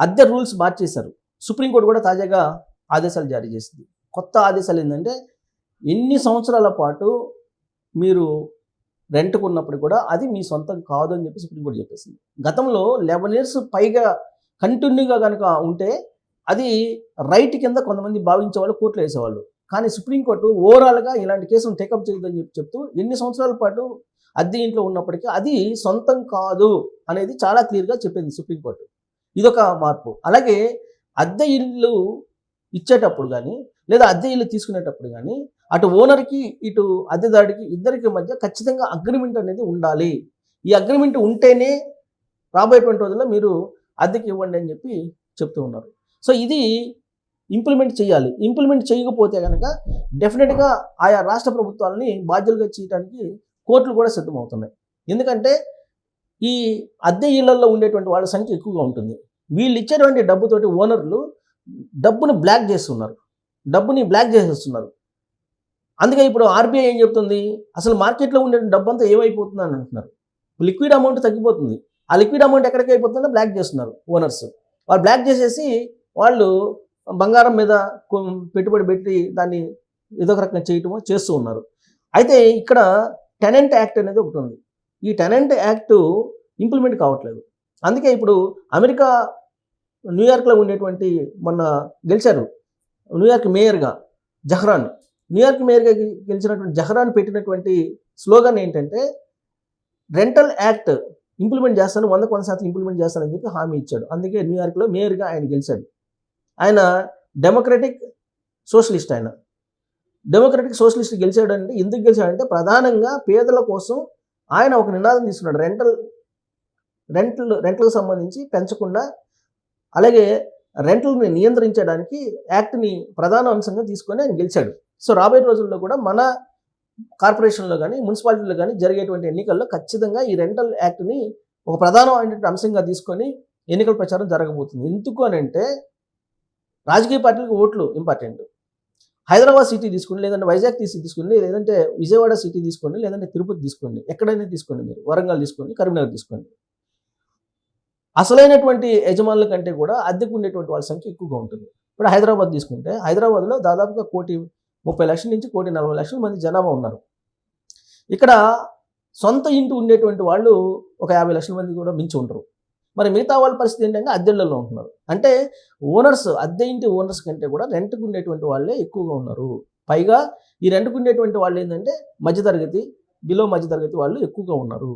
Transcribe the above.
అద్దె రూల్స్ మార్చేశారు. సుప్రీంకోర్టు కూడా తాజాగా ఆదేశాలు జారీ చేసింది. కొత్త ఆదేశాలు ఏంటంటే ఎన్ని సంవత్సరాల పాటు మీరు రెంట్కు ఉన్నప్పుడు కూడా అది మీ సొంతం కాదు అని చెప్పి సుప్రీంకోర్టు చెప్పేసింది. గతంలో 11 ఇయర్స్ పైగా కంటిన్యూగా కనుక ఉంటే అది రైట్ కింద కొంతమంది భావించేవాళ్ళు, కోర్టులో వేసేవాళ్ళు. కానీ సుప్రీంకోర్టు ఓవరాల్గా ఇలాంటి కేసును టేకప్ చేయొద్దని చెప్పి చెప్తూ ఎన్ని సంవత్సరాల పాటు అద్దె ఇంట్లో ఉన్నప్పటికీ అది సొంతం కాదు అనేది చాలా క్లియర్గా చెప్పింది సుప్రీంకోర్టు. ఇదొక మార్పు. అలాగే అద్దె ఇల్లు ఇచ్చేటప్పుడు కానీ లేదా అద్దె ఇల్లు తీసుకునేటప్పుడు కానీ అటు ఓనర్కి ఇటు అద్దెదాడికి ఇద్దరికి మధ్య ఖచ్చితంగా అగ్రిమెంట్ అనేది ఉండాలి. ఈ అగ్రిమెంట్ ఉంటేనే రాబోయేటువంటి రోజుల్లో మీరు అద్దెకి ఇవ్వండి అని చెప్పి చెప్తూ ఉన్నారు. సో ఇది ఇంప్లిమెంట్ చేయాలి. ఇంప్లిమెంట్ చేయకపోతే కనుక డెఫినెట్గా ఆయా రాష్ట్ర ప్రభుత్వాలని బాధ్యులుగా చేయడానికి కోర్టులు కూడా సిద్ధమవుతున్నాయి. ఎందుకంటే ఈ అద్దె ఇళ్లలో ఉండేటువంటి వాళ్ళ సంఖ్య ఎక్కువగా ఉంటుంది. వీళ్ళు ఇచ్చేటువంటి డబ్బుతోటి ఓనర్లు డబ్బుని బ్లాక్ చేస్తున్నారు, డబ్బుని బ్లాక్ చేసేస్తున్నారు. అందుకే ఇప్పుడు ఆర్బీఐ ఏం చెప్తుంది, అసలు మార్కెట్లో ఉండే డబ్బు అంతా ఏమైపోతుంది అని అంటున్నారు. లిక్విడ్ అమౌంట్ తగ్గిపోతుంది. ఆ లిక్విడ్ అమౌంట్ ఎక్కడికి అయిపోతుందో బ్లాక్ చేస్తున్నారు ఓనర్స్. వాళ్ళు బ్లాక్ చేసేసి వాళ్ళు బంగారం మీద పెట్టుబడి పెట్టి దాన్ని ఏదో ఒక రకంగా చేయటమో చేస్తూ ఉన్నారు. అయితే ఇక్కడ టెనెంట్ యాక్ట్ అనేది ఒకటి ఉంది. ఈ టెనెంట్ యాక్ట్ ఇంప్లిమెంట్ కావట్లేదు. అందుకే ఇప్పుడు అమెరికా న్యూయార్క్లో ఉండేటువంటి మొన్న గెలిచారు న్యూయార్క్ మేయర్గా జహ్రాన్. న్యూయార్క్ మేయర్గా గెలిచినటువంటి జహ్రాన్ పెట్టినటువంటి స్లోగన్ ఏంటంటే రెంటల్ యాక్ట్ ఇంప్లిమెంట్ చేస్తాను, 100% ఇంప్లిమెంట్ చేస్తానని చెప్పి హామీ ఇచ్చాడు. అందుకే న్యూయార్క్లో మేయర్గా ఆయన గెలిచాడు. ఆయన డెమోక్రటిక్ సోషలిస్ట్. ఆయన డెమోక్రటిక్ సోషలిస్ట్ గెలిచాడంటే ఎందుకు గెలిచాడంటే ప్రధానంగా పేదల కోసం ఆయన ఒక నినాదం తీసుకున్నాడు. రెంట్లకు సంబంధించి పెంచకుండా, అలాగే రెంట్లని నియంత్రించడానికి యాక్ట్ని ప్రధాన అంశంగా తీసుకొని ఆయన గెలిచాడు. సో రాబోయే రోజుల్లో కూడా మన కార్పొరేషన్లో కానీ మున్సిపాలిటీలో కానీ జరిగేటువంటి ఎన్నికల్లో ఖచ్చితంగా ఈ రెంటల్ యాక్ట్ని ఒక ప్రధానమైనటువంటి అంశంగా తీసుకొని ఎన్నికల ప్రచారం జరగబోతుంది. ఎందుకు అని అంటే రాజకీయ పార్టీలకు ఓట్లు ఇంపార్టెంట్. హైదరాబాద్ సిటీ తీసుకోండి, లేదంటే వైజాగ్ తీసుకోండి, లేదంటే విజయవాడ సిటీ తీసుకోండి, లేదంటే తిరుపతి తీసుకోండి, ఎక్కడైనా తీసుకోండి, మీరు వరంగల్ తీసుకోండి, కరీంనగర్ తీసుకోండి. అసలైనటువంటి యజమానుల కంటే కూడా అద్దెకు ఉండేటువంటి వాళ్ళ సంఖ్య ఎక్కువగా ఉంటుంది. ఇప్పుడు హైదరాబాద్ తీసుకుంటే హైదరాబాద్లో దాదాపుగా 1,30,00,000 నుంచి 1,40,00,000 మంది జనాభా ఉన్నారు. ఇక్కడ సొంత ఇంటి ఉండేటువంటి వాళ్ళు ఒక 50,00,000 మంది కూడా మించి ఉంటారు. మరి మిగతా వాళ్ళ పరిస్థితి ఏంటంటే అద్దెళ్లలో ఉంటున్నారు. అంటే ఓనర్స్, అద్దె ఇంటి ఓనర్స్ కంటే కూడా రెంట్కు ఉండేటువంటి వాళ్ళే ఎక్కువగా ఉన్నారు. పైగా ఈ రెంట్కు ఉండేటువంటి వాళ్ళు ఏంటంటే మధ్యతరగతి, బిలో మధ్యతరగతి వాళ్ళు ఎక్కువగా ఉన్నారు.